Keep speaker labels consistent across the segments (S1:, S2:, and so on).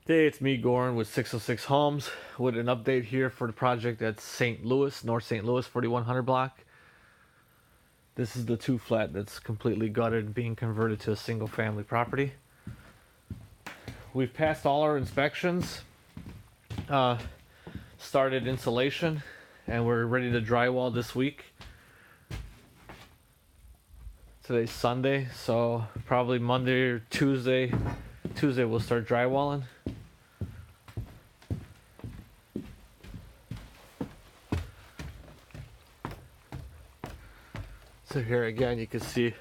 S1: Hey, it's me, Goran, with 606 Homes, with an update here for the project at St. Louis, North St. Louis, 4100 block. This is the two flat that's completely gutted and being converted to a single family property. We've passed all our inspections, started insulation, and we're ready to drywall this week. Today's Sunday, so probably Monday or Tuesday we'll start drywalling. So here again you can see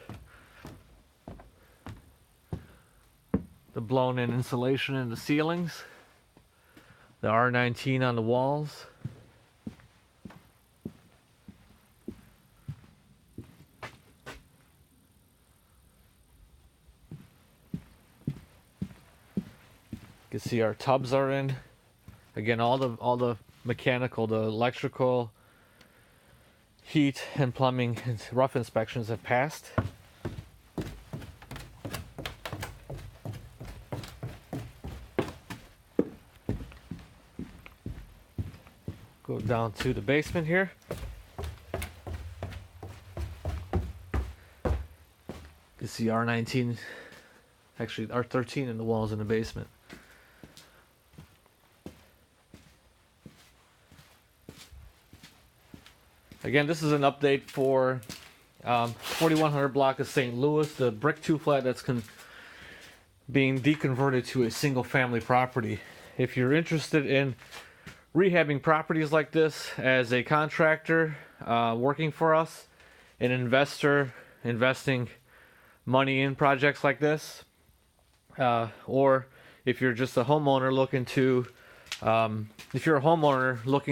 S1: the blown in insulation in the ceilings, the R19 on the walls. You can see our tubs are in. Again, all the mechanical, the electrical, heat and plumbing and rough inspections have passed. Go down to the basement here. You can see R19, actually R13 in the walls in the basement. Again, this is an update for 4100 block of St. Louis, the brick two flat that's being deconverted to a single family property. If you're interested in rehabbing properties like this as a contractor working for us, an investor investing money in projects like this, or if you're just a homeowner looking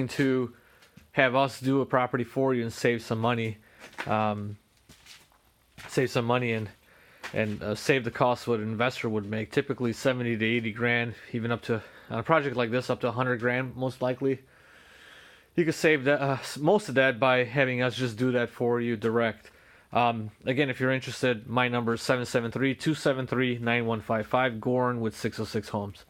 S1: to have us do a property for you and save some money and save the cost what an investor would make. Typically 70 to 80 grand, even up to, on a project like this, up to 100 grand most likely. You could save that most of that by having us just do that for you direct. Again, if you're interested, my number is 773-273-9155, Goran with 606 Homes.